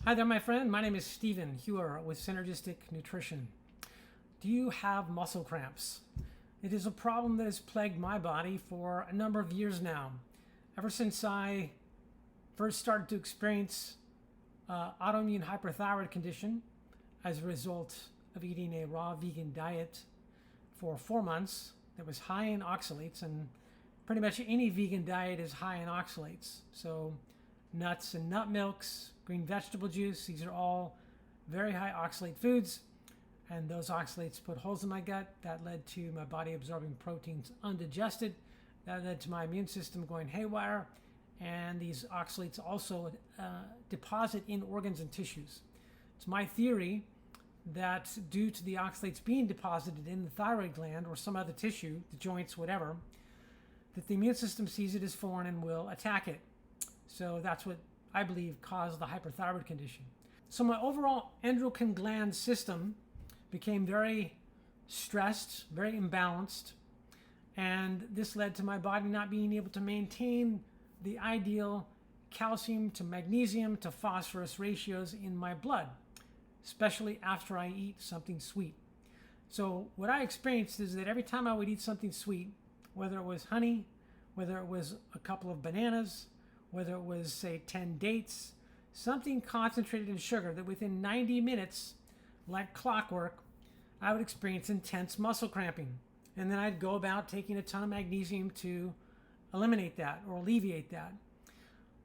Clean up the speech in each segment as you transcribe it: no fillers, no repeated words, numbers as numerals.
Hi there, my friend. My name is Stephen Hewer with Synergistic Nutrition. Do you have muscle cramps? It is a problem that has plagued my body for a number of years now. Ever since I first started to experience autoimmune hyperthyroid condition as a result of eating a raw vegan diet for 4 months that was high in oxalates, and pretty much any vegan diet is high in oxalates. So nuts and nut milks, green vegetable juice, these are all very high oxalate foods, and those oxalates put holes in my gut. That led to my body absorbing proteins undigested. That led to my immune system going haywire, and these oxalates also deposit in organs and tissues. It's my theory that due to the oxalates being deposited in the thyroid gland or some other tissue, the joints, whatever, that the immune system sees it as foreign and will attack it. So that's what I believe caused the hyperthyroid condition. So my overall endocrine gland system became very stressed, very imbalanced, and this led to my body not being able to maintain the ideal calcium to magnesium to phosphorus ratios in my blood, especially after I eat something sweet. So what I experienced is that every time I would eat something sweet, whether it was honey, whether it was a couple of bananas, whether it was, say, 10 dates, something concentrated in sugar, that within 90 minutes, like clockwork, I would experience intense muscle cramping. And then I'd go about taking a ton of magnesium to eliminate that or alleviate that.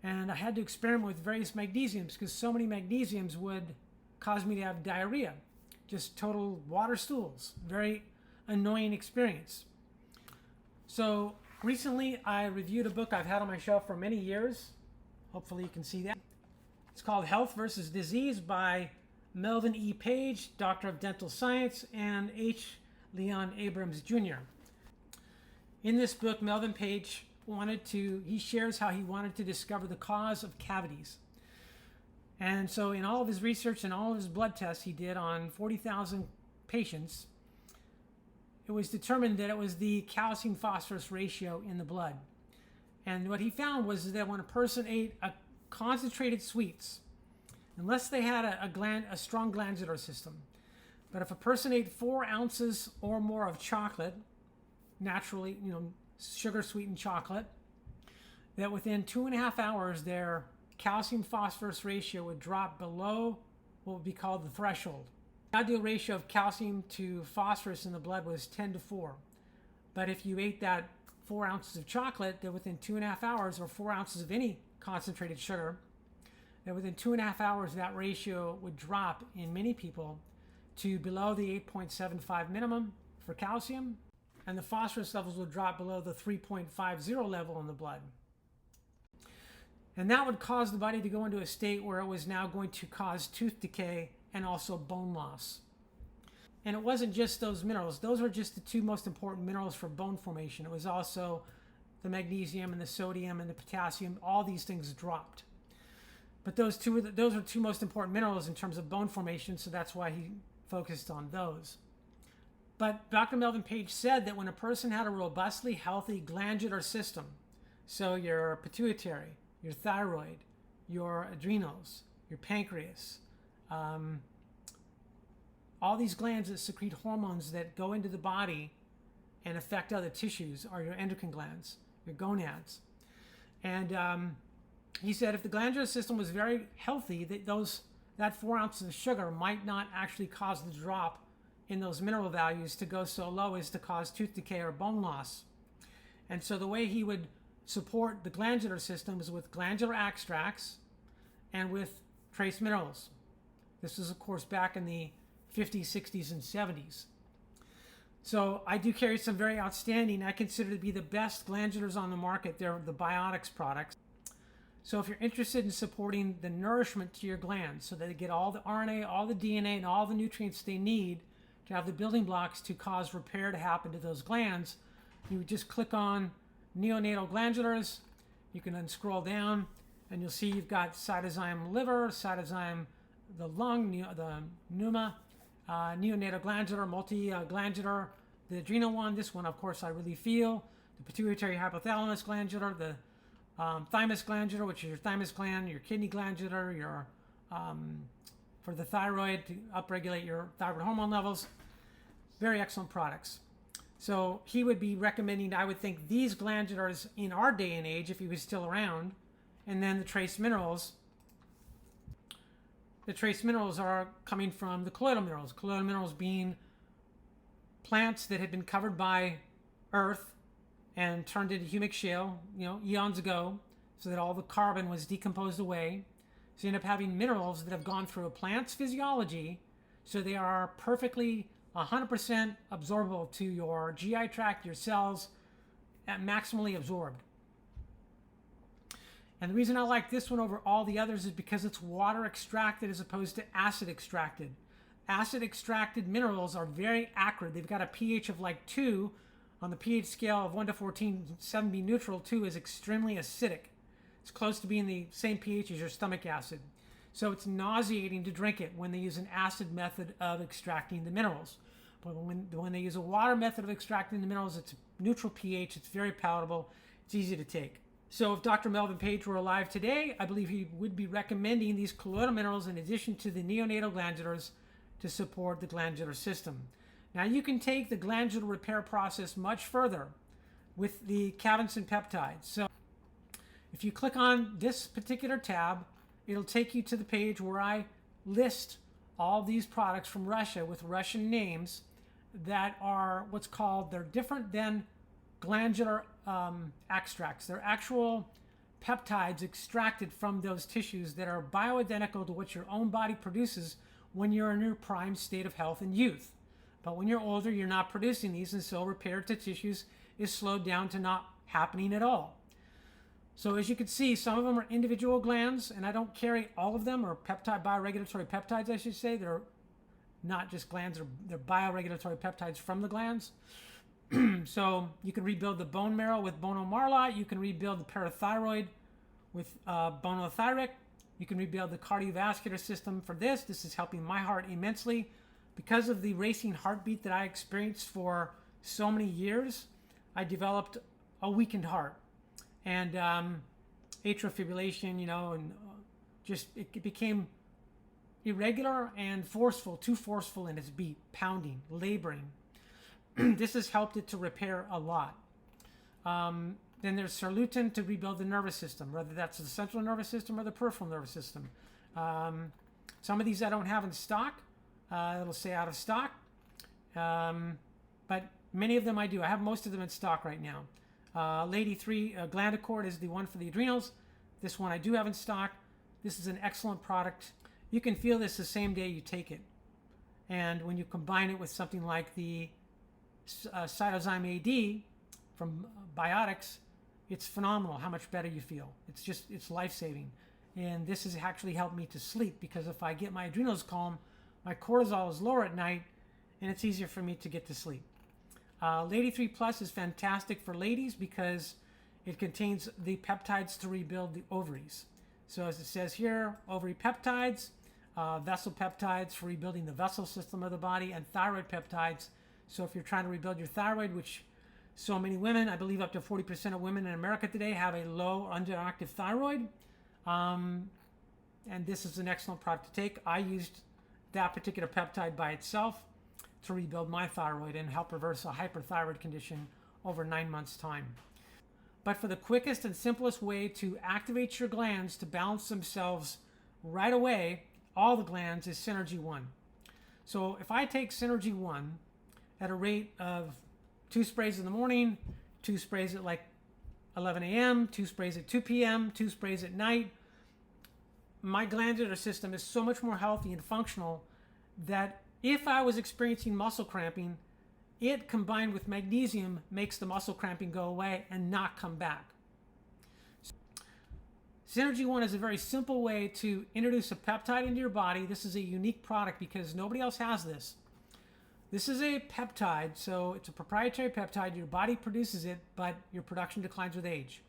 And I had to experiment with various magnesiums because so many magnesiums would cause me to have diarrhea, just total water stools. Very annoying experience. So recently, I reviewed a book I've had on my shelf for many years. Hopefully you can see that. It's called Health versus Disease by Melvin E. Page, Doctor of Dental Science, and H. Leon Abrams, Jr. In this book, Melvin Page he shares how he wanted to discover the cause of cavities. And so in all of his research and all of his blood tests he did on 40,000 patients, it was determined that it was the calcium phosphorus ratio in the blood. And what he found was that when a person ate a concentrated sweets, unless they had a strong glandular system, but if a person ate 4 ounces or more of chocolate, naturally, sugar sweetened chocolate, that within 2.5 hours their calcium phosphorus ratio would drop below what would be called the threshold. The ideal ratio of calcium to phosphorus in the blood was 10:4. But if you ate that 4 ounces of chocolate, that within 2.5 hours, or 4 ounces of any concentrated sugar, that within 2.5 hours that ratio would drop in many people to below the 8.75 minimum for calcium, and the phosphorus levels would drop below the 3.50 level in the blood. And that would cause the body to go into a state where it was now going to cause tooth decay and also bone loss. And it wasn't just those minerals. Those were just the 2 most important minerals for bone formation. It was also the magnesium and the sodium and the potassium. All these things dropped. But those are 2 most important minerals in terms of bone formation, so that's why he focused on those. But Dr. Melvin Page said that when a person had a robustly healthy glandular system, so your pituitary, your thyroid, your adrenals, your pancreas, all these glands that secrete hormones that go into the body and affect other tissues are your endocrine glands, your gonads. And he said if the glandular system was very healthy, that 4 ounces of sugar might not actually cause the drop in those mineral values to go so low as to cause tooth decay or bone loss. And so the way he would support the glandular system is with glandular extracts and with trace minerals. This was, of course, back in the 50s, 60s, and 70s. So I do carry some very outstanding, I consider to be the best glandulars on the market. They're the Biotics products. So if you're interested in supporting the nourishment to your glands so that they get all the RNA, all the DNA, and all the nutrients they need to have the building blocks to cause repair to happen to those glands, you would just click on neonatal glandulars. You can then scroll down and you'll see you've got cytozyme liver, cytozyme the lung, the pneuma, neonatal glandular, multi-glandular, the adrenal one. This one, of course, I really feel. The pituitary hypothalamus glandular, the thymus glandular, which is your thymus gland, your kidney glandular, your for the thyroid to upregulate your thyroid hormone levels. Very excellent products. So he would be recommending, I would think, these glandulars in our day and age if he was still around, and then the trace minerals. The trace minerals are coming from the colloidal minerals. Colloidal minerals being plants that had been covered by earth and turned into humic shale, eons ago, so that all the carbon was decomposed away. So you end up having minerals that have gone through a plant's physiology, so they are perfectly 100% absorbable to your GI tract, your cells, and maximally absorbed. And the reason I like this one over all the others is because it's water extracted as opposed to acid extracted. Acid extracted minerals are very acrid. They've got a pH of like 2 on the pH scale of 1 to 14, 7 being neutral, 2 is extremely acidic. It's close to being the same pH as your stomach acid. So it's nauseating to drink it when they use an acid method of extracting the minerals. But when they use a water method of extracting the minerals, it's a neutral pH, it's very palatable, it's easy to take. So if Dr. Melvin Page were alive today, I believe he would be recommending these colloidal minerals in addition to the neonatal glandulars to support the glandular system. Now you can take the glandular repair process much further with the Cavinson peptides. So if you click on this particular tab, it'll take you to the page where I list all these products from Russia with Russian names that are what's called, they're different than glandular extracts. They're actual peptides extracted from those tissues that are bioidentical to what your own body produces when you're in your prime state of health and youth. But when you're older, you're not producing these, and so repair to tissues is slowed down to not happening at all. So as you can see, some of them are individual glands, and I don't carry all of them, or peptide bioregulatory peptides, I should say. They're not just glands, they're bioregulatory peptides from the glands. So you can rebuild the bone marrow with bonomarla. You can rebuild the parathyroid with bonothyric. You can rebuild the cardiovascular system for this. This is helping my heart immensely. Because of the racing heartbeat that I experienced for so many years, I developed a weakened heart. And atrial fibrillation, and just it became irregular and forceful, too forceful in its beat, pounding, laboring. This has helped it to repair a lot. Then there's Serlutin to rebuild the nervous system, whether that's the central nervous system or the peripheral nervous system. Some of these I don't have in stock. It'll say out of stock. But many of them I do. I have most of them in stock right now. Lady 3 Glandacort is the one for the adrenals. This one I do have in stock. This is an excellent product. You can feel this the same day you take it. And when you combine it with something like the Cytozyme AD from Biotics, it's phenomenal how much better you feel. It's life-saving. And this has actually helped me to sleep, because if I get my adrenals calm, my cortisol is lower at night, and it's easier for me to get to sleep. Lady 3 Plus is fantastic for ladies because it contains the peptides to rebuild the ovaries. So as it says here, ovary peptides, vessel peptides for rebuilding the vessel system of the body, and thyroid peptides. So if you're trying to rebuild your thyroid, which so many women, I believe up to 40% of women in America today have a low underactive thyroid. And this is an excellent product to take. I used that particular peptide by itself to rebuild my thyroid and help reverse a hyperthyroid condition over 9 months' time. But for the quickest and simplest way to activate your glands to balance themselves right away, all the glands, is Synergy 1. So if I take Synergy 1 at a rate of 2 sprays in the morning, 2 sprays at like 11 a.m., 2 sprays at 2 p.m., 2 sprays at night, my glandular system is so much more healthy and functional that if I was experiencing muscle cramping, it combined with magnesium makes the muscle cramping go away and not come back. Synergy 1 is a very simple way to introduce a peptide into your body. This is a unique product because nobody else has this. This is a peptide, so it's a proprietary peptide. Your body produces it, but your production declines with age.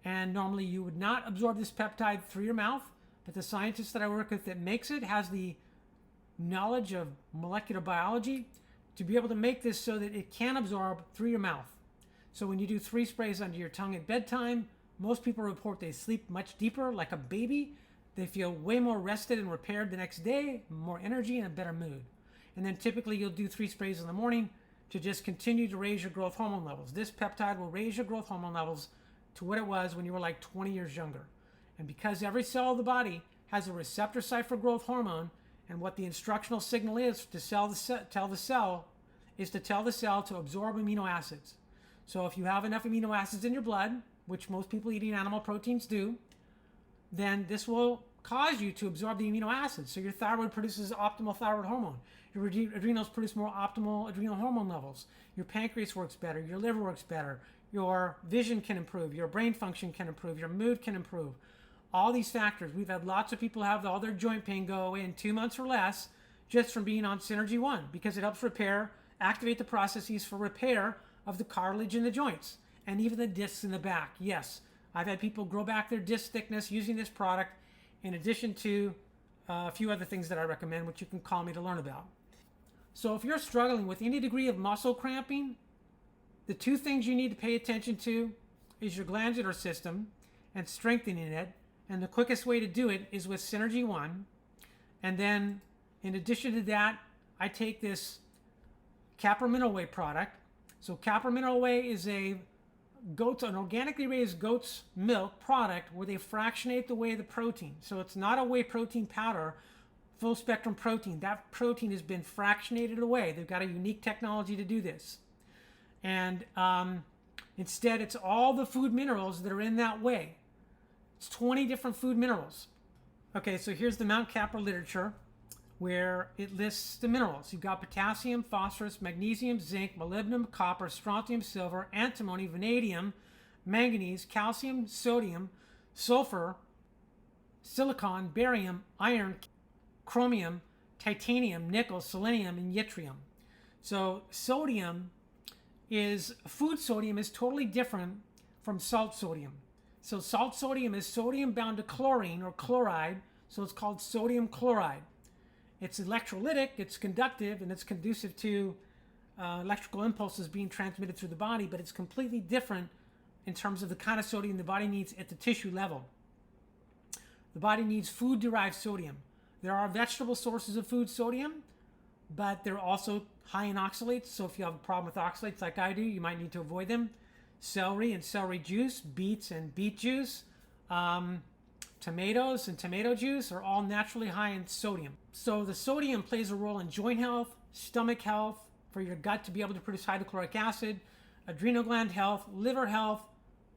And normally you would not absorb this peptide through your mouth, but the scientist that I work with that makes it has the knowledge of molecular biology to be able to make this so that it can absorb through your mouth. So when you do 3 sprays under your tongue at bedtime, most people report they sleep much deeper, like a baby. They feel way more rested and repaired the next day, more energy and a better mood. And then typically you'll do 3 sprays in the morning to just continue to raise your growth hormone levels. This peptide will raise your growth hormone levels to what it was when you were like 20 years younger. And because every cell of the body has a receptor site for growth hormone, and what the instructional signal is to tell the cell to absorb amino acids. So if you have enough amino acids in your blood, which most people eating animal proteins do, then this will cause you to absorb the amino acids. So your thyroid produces optimal thyroid hormone. Your adrenals produce more optimal adrenal hormone levels. Your pancreas works better. Your liver works better. Your vision can improve. Your brain function can improve. Your mood can improve. All these factors. We've had lots of people have all their joint pain go away in 2 months or less just from being on Synergy 1, because it helps activate the processes for repair of the cartilage in the joints and even the discs in the back. Yes, I've had people grow back their disc thickness using this product, in addition to a few other things that I recommend, which you can call me to learn about. So if you're struggling with any degree of muscle cramping, the 2 things you need to pay attention to is your glandular system and strengthening it. And the quickest way to do it is with Synergy 1. And then in addition to that, I take this Capra Mineral Whey product. So Capra Mineral Whey is an organically raised goat's milk product where they fractionate the whey the protein. So it's not a whey protein powder, full spectrum protein. That protein has been fractionated away. They've got a unique technology to do this. And instead, it's all the food minerals that are in that whey. It's 20 different food minerals. Okay, so here's the Mount Capra literature where it lists the minerals. You've got potassium, phosphorus, magnesium, zinc, molybdenum, copper, strontium, silver, antimony, vanadium, manganese, calcium, sodium, sulfur, silicon, barium, iron, chromium, titanium, nickel, selenium, and yttrium. So food sodium is totally different from salt sodium. So salt sodium is sodium bound to chlorine or chloride, so it's called sodium chloride. It's electrolytic, it's conductive, and it's conducive to electrical impulses being transmitted through the body, but it's completely different in terms of the kind of sodium the body needs at the tissue level. The body needs food-derived sodium. There are vegetable sources of food sodium, but they're also high in oxalates, so if you have a problem with oxalates like I do, you might need to avoid them. Celery and celery juice, beets and beet juice, tomatoes and tomato juice are all naturally high in sodium. So the sodium plays a role in joint health, stomach health, for your gut to be able to produce hydrochloric acid, adrenal gland health, liver health.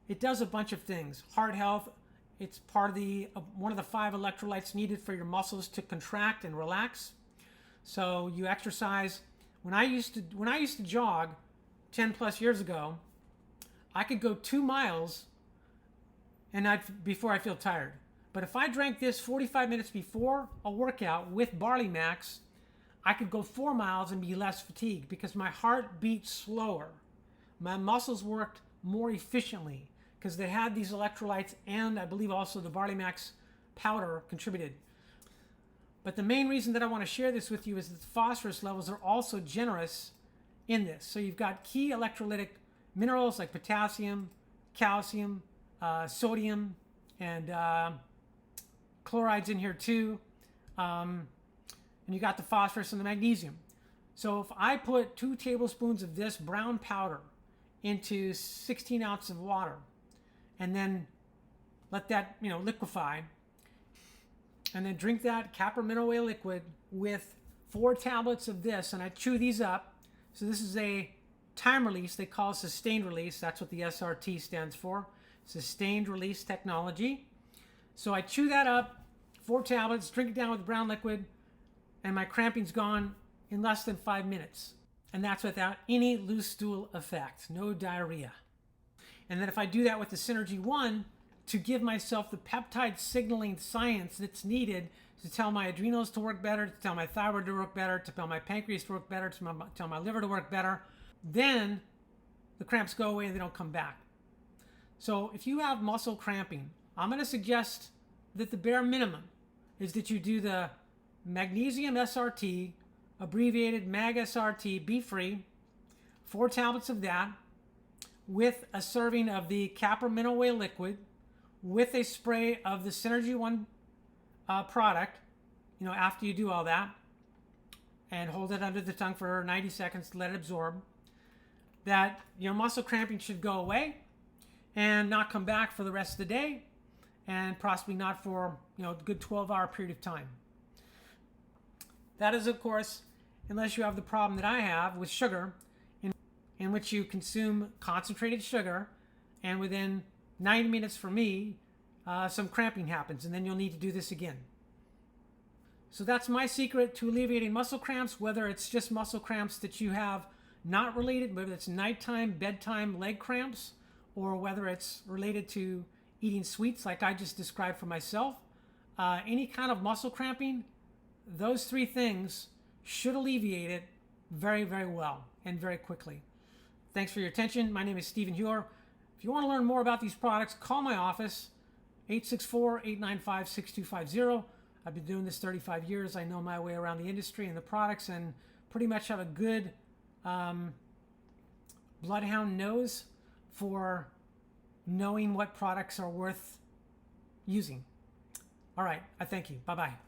It does a bunch of things. Heart health. It's part of one of the 5 electrolytes needed for your muscles to contract and relax. So you exercise. When I used to jog 10 plus years ago, I could go 2 miles before I feel tired. But if I drank this 45 minutes before a workout with Barley Max, I could go 4 miles and be less fatigued because my heart beat slower. My muscles worked more efficiently because they had these electrolytes, and I believe also the Barley Max powder contributed. But the main reason that I want to share this with you is that the phosphorus levels are also generous in this. So you've got key electrolytic minerals like potassium, calcium, sodium, and chlorides in here too. And you got the phosphorus and the magnesium. So if I put 2 tablespoons of this brown powder into 16 ounces of water and then let that liquefy, and then drink that Capra Mineral Whey liquid with 4 tablets of this, and I chew these up. So this is a time release. They call it sustained release. That's what the SRT stands for. Sustained release technology. So I chew that up, 4 tablets, drink it down with brown liquid, and my cramping's gone in less than 5 minutes. And that's without any loose stool effect, no diarrhea. And then if I do that with the Synergy 1, to give myself the peptide signaling science that's needed to tell my adrenals to work better, to tell my thyroid to work better, to tell my pancreas to work better, to tell my liver to work better, then the cramps go away and they don't come back. So if you have muscle cramping, I'm going to suggest that the bare minimum is that you do the magnesium SRT, abbreviated MAG SRT, be free, 4 tablets of that, with a serving of the Capra Mineral Whey liquid, with a spray of the Synergy 1 product, after you do all that, and hold it under the tongue for 90 seconds to let it absorb, that your muscle cramping should go away and not come back for the rest of the day, and possibly not for a good 12-hour period of time. That is, of course, unless you have the problem that I have with sugar, in which you consume concentrated sugar, and within 90 minutes for me, some cramping happens, and then you'll need to do this again. So that's my secret to alleviating muscle cramps, whether it's just muscle cramps that you have not related, whether it's nighttime, bedtime leg cramps, or whether it's related to eating sweets like I just described for myself. Any kind of muscle cramping, those three things should alleviate it very, very well and very quickly. Thanks for your attention. My name is Stephen Huer. If you want to learn more about these products, call my office, 864-895-6250. I've been doing this 35 years. I know my way around the industry and the products, and pretty much have a good bloodhound nose for knowing what products are worth using. All right, I thank you. Bye-bye.